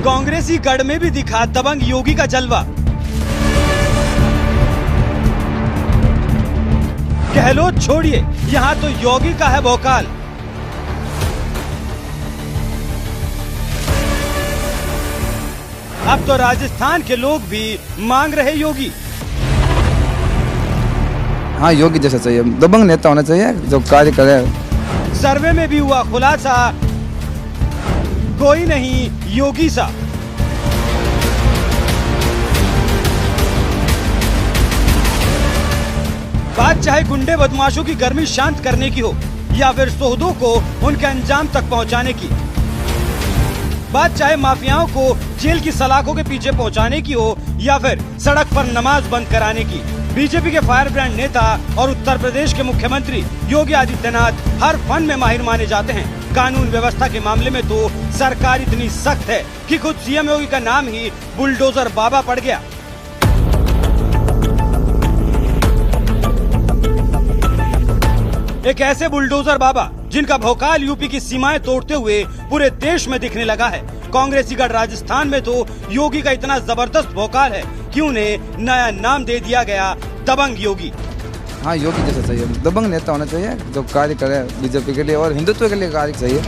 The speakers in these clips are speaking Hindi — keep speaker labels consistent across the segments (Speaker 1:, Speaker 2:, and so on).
Speaker 1: कांग्रेसी गढ़ में भी दिखा दबंग योगी का जलवा। गहलोत छोड़िए, यहाँ तो योगी का है भौकाल। अब तो राजस्थान के लोग भी मांग रहे योगी।
Speaker 2: हाँ, योगी जैसा चाहिए, दबंग नेता होना चाहिए जो कार्य करे।
Speaker 1: सर्वे में भी हुआ खुलासा, कोई नहीं योगी सा। बात चाहे गुंडे बदमाशों की गर्मी शांत करने की हो या फिर सोहदों को उनके अंजाम तक पहुंचाने की, बात चाहे माफियाओं को जेल की सलाखों के पीछे पहुंचाने की हो या फिर सड़क पर नमाज बंद कराने की, बीजेपी के फायर ब्रांड नेता और उत्तर प्रदेश के मुख्यमंत्री योगी आदित्यनाथ हर फन में माहिर माने जाते हैं। कानून व्यवस्था के मामले में तो सरकार इतनी सख्त है कि खुद सीएम योगी का नाम ही बुलडोजर बाबा पड़ गया। एक ऐसे बुलडोजर बाबा जिनका भौकाल यूपी की सीमाएं तोड़ते हुए पूरे देश में दिखने लगा है। कांग्रेसी गढ़ राजस्थान में तो योगी का इतना जबरदस्त भौकाल है कि उन्हें नया नाम दे दिया गया दबंग योगी।
Speaker 2: हाँ, योगी जैसा चाहिए, दबंग नेता होना चाहिए जो कार्य करे बीजेपी के लिए और हिंदुत्व के लिए कार्य चाहिए।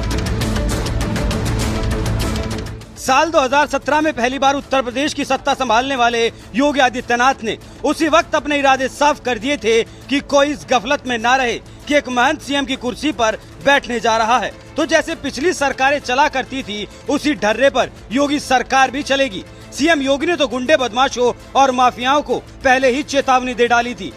Speaker 1: साल 2017 में पहली बार उत्तर प्रदेश की सत्ता संभालने वाले योगी आदित्यनाथ ने उसी वक्त अपने इरादे साफ कर दिए थे कि कोई इस गफलत में ना रहे कि एक महंत सीएम की कुर्सी पर बैठने जा रहा है। तो जैसे पिछली सरकारें चला करती थी, उसी ढर्रे पर योगी सरकार भी चलेगी। सीएम योगी ने तो गुंडे बदमाशों और माफियाओं को पहले ही चेतावनी दे डाली थी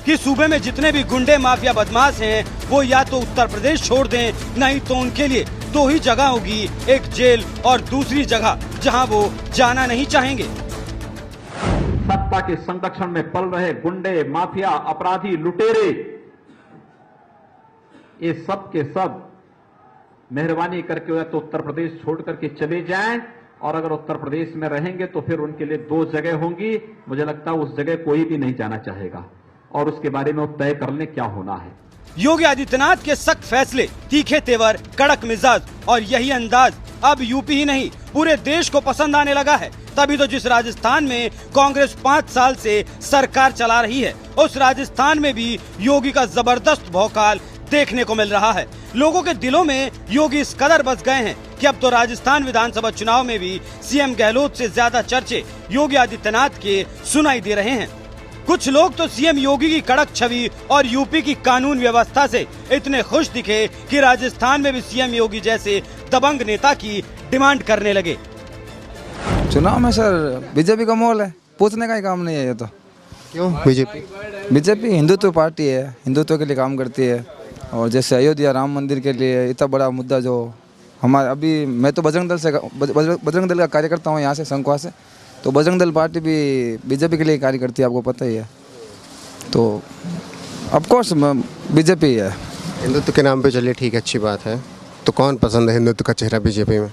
Speaker 1: कि सूबे में जितने भी गुंडे माफिया बदमाश हैं, वो या तो उत्तर प्रदेश छोड़ दें, नहीं तो उनके लिए दो ही जगह होगी, एक जेल और दूसरी जगह जहां वो जाना नहीं चाहेंगे।
Speaker 3: सत्ता के संरक्षण में पल रहे गुंडे, माफिया, अपराधी, लुटेरे, ये सब के सब मेहरबानी करके तो उत्तर प्रदेश छोड़ करके चले जाएं, और अगर उत्तर प्रदेश में रहेंगे तो फिर उनके लिए दो जगह होंगी। मुझे लगता है उस जगह कोई भी नहीं जाना चाहेगा और उसके बारे में वो तय कर लें क्या होना है।
Speaker 1: योगी आदित्यनाथ के सख्त फैसले, तीखे तेवर, कड़क मिजाज और यही अंदाज अब यूपी ही नहीं पूरे देश को पसंद आने लगा है। तभी तो जिस राजस्थान में कांग्रेस 5 साल से सरकार चला रही है, उस राजस्थान में भी योगी का जबरदस्त भौकाल देखने को मिल रहा है। लोगों के दिलों में योगी इस कदर बस गए हैं कि अब तो राजस्थान विधानसभा चुनाव में भी सीएम गहलोत से ज्यादा चर्चे योगी आदित्यनाथ के सुनाई दे रहे हैं। कुछ लोग तो सीएम योगी की कड़क छवि और यूपी की कानून व्यवस्था से इतने खुश दिखे कि राजस्थान में भी सीएम योगी जैसे दबंग नेता की डिमांड करने लगे।
Speaker 2: चुनाव में सर बीजेपी का मोल है, पूछने का ही काम नहीं है ये तो।
Speaker 4: क्यों?
Speaker 2: बीजेपी हिंदुत्व पार्टी है, हिंदुत्व के लिए काम करती है। और जैसे अयोध्या राम मंदिर के लिए इतना बड़ा मुद्दा जो हमारे अभी, मैं तो बजरंग दल का कार्यकर्ता हूँ यहाँ से, संखवा से, तो बजरंग दल पार्टी भी बीजेपी के लिए कार्य करती है, आपको पता ही है। तो ऑफकोर्स बीजेपी है।
Speaker 4: हिंदुत्व के नाम पे चलिए ठीक है, अच्छी बात है। तो कौन पसंद है हिंदुत्व का चेहरा बीजेपी में?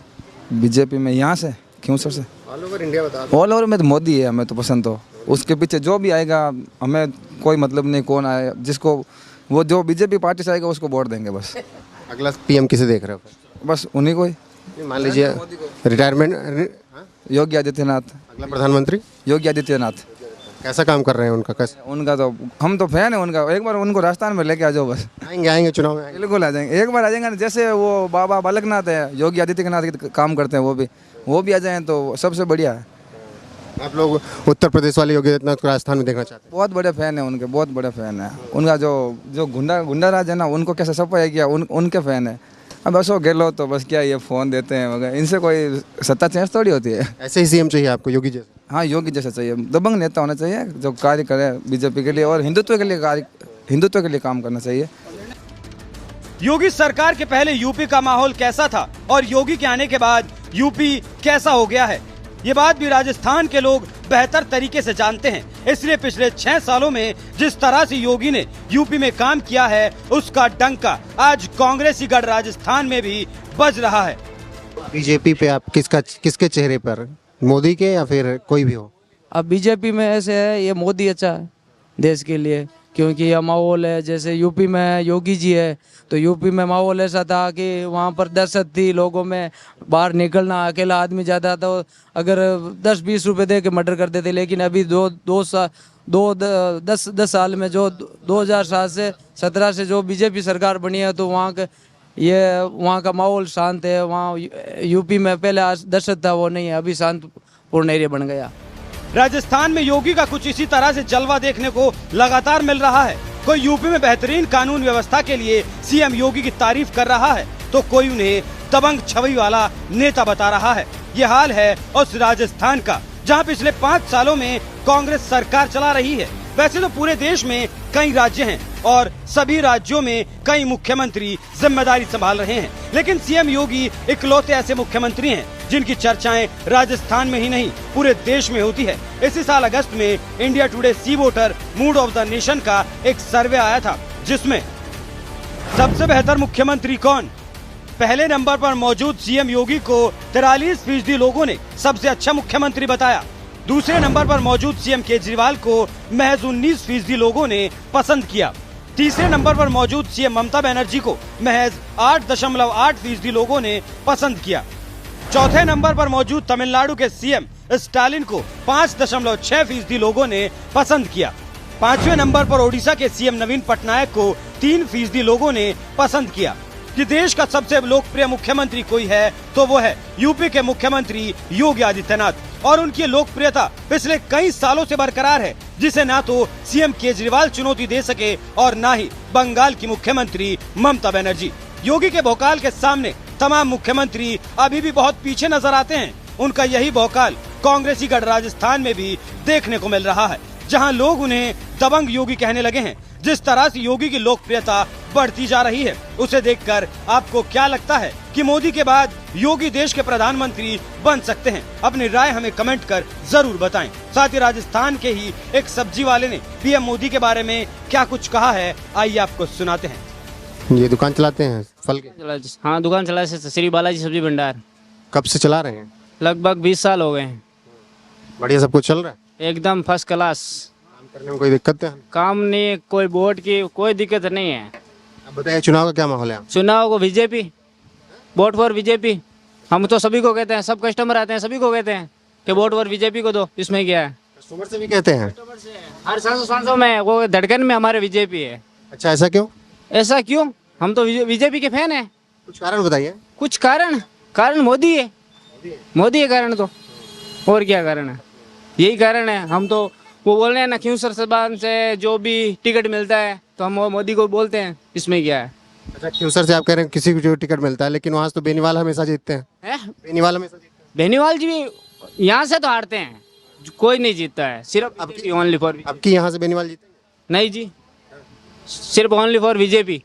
Speaker 2: बीजेपी में यहाँ से क्यों सबसे?
Speaker 4: ऑल ओवर इंडिया बता दो।
Speaker 2: ऑल ओवर में तो मोदी है, हमें तो पसंद। तो उसके पीछे जो भी आएगा हमें कोई मतलब नहीं कौन आए, जिसको वो जो बीजेपी पार्टी से आएगा उसको वोट देंगे बस।
Speaker 4: अगला पीएम किसे देख रहे हो?
Speaker 2: बस उन्हीं को ही।
Speaker 4: मान लीजिए रिटायरमेंट,
Speaker 2: योगी आदित्यनाथ।
Speaker 4: अगला प्रधानमंत्री
Speaker 2: योगी आदित्यनाथ
Speaker 4: कैसा काम कर रहे हैं उनका? कैसे?
Speaker 2: उनका तो हम तो फैन है उनका। एक बार उनको राजस्थान में लेके आ जाओ बस।
Speaker 4: आएंगे चुनाव में
Speaker 2: बिल्कुल आ जाएंगे, एक बार आ जाएंगे। जैसे वो बाबा बालकनाथ है, योगी आदित्यनाथ के काम करते हैं, वो भी आ जाएं तो सबसे बढ़िया है।
Speaker 4: आप लोग उत्तर प्रदेश वाले योगी आदित्यनाथ को राजस्थान में देखना चाहते हैं?
Speaker 2: बहुत बड़े फैन है उनके, बहुत बड़े फैन है उनका। जो गुंडा राज है ना, उनको कैसे सफाई किया, उनके फैन है। अब बस वो गहलोत तो बस क्या ये फ़ोन देते हैं वगैरह, इनसे कोई सत्ता चेंज थोड़ी होती है।
Speaker 4: ऐसे ही सीएम चाहिए आपको, योगी जैसे?
Speaker 2: हाँ, योगी जैसा चाहिए, दबंग नेता होना चाहिए जो कार्य करे बीजेपी के लिए और हिंदुत्व के लिए काम करना चाहिए।
Speaker 1: योगी सरकार के पहले यूपी का माहौल कैसा था और योगी के आने के बाद यूपी कैसा हो गया है, ये बात भी राजस्थान के लोग बेहतर तरीके से जानते हैं। इसलिए पिछले 6 सालों में जिस तरह से योगी ने यूपी में काम किया है, उसका डंका आज कांग्रेसी गढ़ राजस्थान में भी बज रहा है।
Speaker 4: बीजेपी पे आप किसके चेहरे पर, मोदी के या फिर कोई भी हो?
Speaker 5: अब बीजेपी में ऐसे है, ये मोदी अच्छा है देश के लिए, क्योंकि यह माहौल है, जैसे यूपी में योगी जी है तो यूपी में माहौल ऐसा था कि वहाँ पर दहशत थी लोगों में, बाहर निकलना, अकेला आदमी जाता तो अगर 10-20 रुपए दे के मर्डर कर देते। लेकिन अभी 10 साल में जो 2007 से 17 से जो बीजेपी सरकार बनी है तो वहाँ का माहौल शांत है। वहाँ यूपी में पहले दहशत था, वो नहीं है, अभी शांतपूर्ण एरिया बन गया।
Speaker 1: राजस्थान में योगी का कुछ इसी तरह से जलवा देखने को लगातार मिल रहा है। कोई यूपी में बेहतरीन कानून व्यवस्था के लिए सीएम योगी की तारीफ कर रहा है तो कोई उन्हें दबंग छवि वाला नेता बता रहा है। ये हाल है उस राजस्थान का जहां पिछले 5 सालों में कांग्रेस सरकार चला रही है। वैसे तो पूरे देश में कई राज्य हैं और सभी राज्यों में कई मुख्यमंत्री जिम्मेदारी संभाल रहे हैं, लेकिन सीएम योगी इकलौते ऐसे मुख्यमंत्री हैं जिनकी चर्चाएं राजस्थान में ही नहीं पूरे देश में होती है। इसी साल अगस्त में India Today C voter mood of the nation का एक सर्वे आया था जिसमें सबसे बेहतर मुख्यमंत्री कौन, पहले नंबर पर मौजूद सीएम योगी को 43% लोगों ने सबसे अच्छा मुख्यमंत्री बताया। दूसरे नंबर पर मौजूद सीएम केजरीवाल को महज 19% लोगों ने पसंद किया। तीसरे नंबर पर मौजूद सीएम ममता बनर्जी को महज 8.8% लोगों ने पसंद किया। चौथे नंबर पर मौजूद तमिलनाडु के सीएम स्टालिन को 5.6% लोगों ने पसंद किया। पांचवें नंबर पर ओडिशा के सीएम नवीन पटनायक को 3% लोगों ने पसंद किया। कि देश का सबसे लोकप्रिय मुख्यमंत्री कोई है तो वो है यूपी के मुख्यमंत्री योगी आदित्यनाथ और उनकी लोकप्रियता पिछले कई सालों से बरकरार है, जिसे ना तो सीएम केजरीवाल चुनौती दे सके और ना ही बंगाल की मुख्यमंत्री ममता बनर्जी। योगी के भौकाल के सामने तमाम मुख्यमंत्री अभी भी बहुत पीछे नजर आते हैं। उनका यही भौकाल कांग्रेसी गढ़ राजस्थान में भी देखने को मिल रहा है, जहां लोग उन्हें दबंग योगी कहने लगे हैं। जिस तरह से योगी की लोकप्रियता बढ़ती जा रही है उसे देखकर आपको क्या लगता है कि मोदी के बाद योगी देश के प्रधानमंत्री बन सकते हैं? अपनी राय हमें कमेंट कर जरूर बताएं। साथ ही राजस्थान के ही एक सब्जी वाले ने पीएम मोदी के बारे में क्या कुछ कहा है, आइए आपको सुनाते हैं।
Speaker 4: ये दुकान चलाते हैं फल के?
Speaker 6: हाँ, दुकान चला से श्री बालाजी सब्जी भंडार।
Speaker 4: कब से चला रहे हैं?
Speaker 6: लगभग 20 साल हो गए हैं।
Speaker 4: बढ़िया सब कुछ चल रहा है?
Speaker 6: एकदम फर्स्ट क्लास।
Speaker 4: काम करने में कोई दिक्कत है?
Speaker 6: काम नहीं, कोई वोट की कोई दिक्कत नहीं है।
Speaker 4: अब बताइए चुनाव का क्या माहौल है?
Speaker 6: चुनाव को बीजेपी, वोट फॉर बीजेपी। हम तो सभी को कहते हैं, सब कस्टमर आते हैं सभी को कहते हैं कि वोट फॉर बीजेपी को दो। इसमें क्या है,
Speaker 4: कस्टमर से भी कहते हैं?
Speaker 6: हर 500 में वो धड़कन में हमारे बीजेपी है।
Speaker 4: अच्छा, ऐसा क्यों?
Speaker 6: ऐसा क्यों? हम तो बीजेपी के फैन है।
Speaker 4: कुछ कारण बताइए।
Speaker 6: कुछ कारण मोदी है, मोदी है कारण तो, और क्या कारण है? यही कारण है। हम तो वो बोल रहे हैं ना, क्यों सर जबान से जो भी टिकट मिलता है तो हम वो मोदी को बोलते हैं। इसमें क्या है?
Speaker 4: अच्छा, क्यों सर से आप कह रहे हैं किसी को जो टिकट मिलता है, लेकिन वहाँ से तो बेनीवाल हमेशा जीतते हैं। बेनीवाल हमेशा जीतते हैं।
Speaker 6: बेनीवाल जी भी यहाँ से तो हारते हैं, कोई नहीं जीतता है, सिर्फ ओनली फॉर।
Speaker 4: अब की यहाँ से बेनीवाल जीते?
Speaker 6: नहीं जी, सिर्फ ओनली फॉर बीजेपी।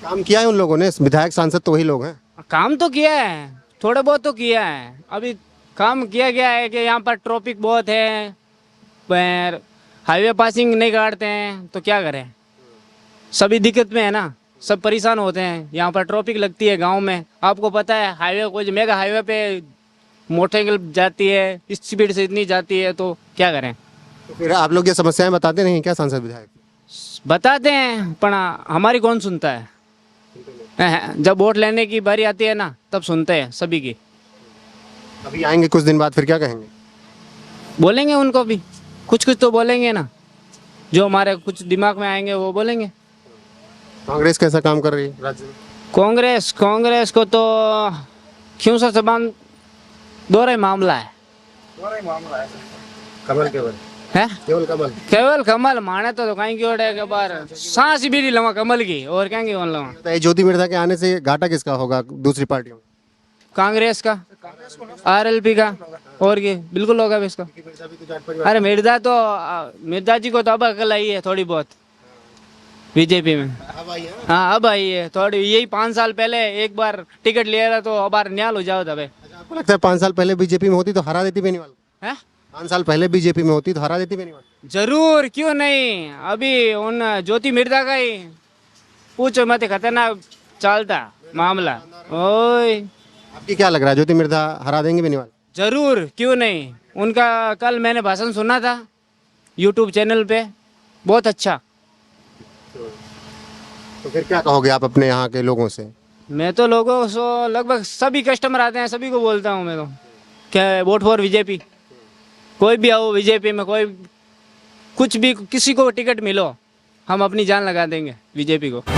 Speaker 4: काम किया है उन लोगों ने, विधायक सांसद तो वही लोग हैं।
Speaker 6: काम तो किया है, थोड़ा बहुत तो किया है। अभी काम किया गया है कि यहाँ पर ट्रैफिक बहुत है, पर हाईवे पासिंग नहीं काटते हैं तो क्या करें, सभी दिक्कत में है ना, सब परेशान होते हैं। यहाँ पर ट्रैफिक लगती है गांव में, आपको पता है। हाईवे कोई मेगा हाईवे पे मोटरसाइकिल जाती है, इस स्पीड से इतनी जाती है, तो क्या करें।
Speaker 4: तो फिर आप लोग ये समस्याएं बताते नहीं क्या सांसद विधायक?
Speaker 6: बताते हैं पर हमारी कौन सुनता है। जब वोट लेने की बारी आती है ना, तब सुनते हैं सभी की।
Speaker 4: अभी आएंगे कुछ दिन बाद, फिर क्या कहेंगे?
Speaker 6: बोलेंगे उनको भी, कुछ तो बोलेंगे ना, जो हमारे कुछ दिमाग में आएंगे वो बोलेंगे।
Speaker 4: कांग्रेस कैसा काम कर रही है राज्य में?
Speaker 6: कांग्रेस को तो क्यों सर जबान दोहरा मामला है।
Speaker 4: कमल केवल
Speaker 6: है,
Speaker 4: केवल
Speaker 6: कमल माने तो कहीं की ओर है के बार सांस भी नहीं लवा कमल की, और क्या की लवा।
Speaker 4: ज्योति मिर्धा के आने से घाटा किसका होगा दूसरी पार्टियों में?
Speaker 6: कांग्रेस का, आरएलपी का, और ये बिल्कुल होगा इसका। अरे मिर्जा जी को तो अब अकल आई है थोड़ी बहुत बीजेपी में। हाँ, अब आई है थोड़ी। यही 5 साल पहले एक बार टिकट लिया था तो अब न्याल हो जाओ तबे।
Speaker 4: आपको लगता है 5 साल पहले बीजेपी में होती तो हरा देती बेनीवाल? 5 साल पहले बीजेपी में होती तो हरा देती बेनीवाल?
Speaker 6: जरूर, क्यों नहीं। अभी उन ज्योति मिर्जा का ही पूछो मत, खतरनाक चलता मामला। ओए,
Speaker 4: आपकी क्या लग रहा है, ज्योति मिर्धा हरा देंगे बेनीवाल?
Speaker 6: जरूर, क्यों नहीं। उनका कल मैंने भाषण सुना था यूट्यूब चैनल पे, बहुत अच्छा।
Speaker 4: तो फिर क्या कहोगे आप अपने यहाँ के लोगों से?
Speaker 6: मैं तो लोगों को लगभग सभी कस्टमर आते हैं, सभी को बोलता हूँ मैं तो क्या वोट फॉर बीजेपी। कोई भी आओ बीजेपी में, कोई कुछ भी किसी को टिकट मिलो, हम अपनी जान लगा देंगे बीजेपी को।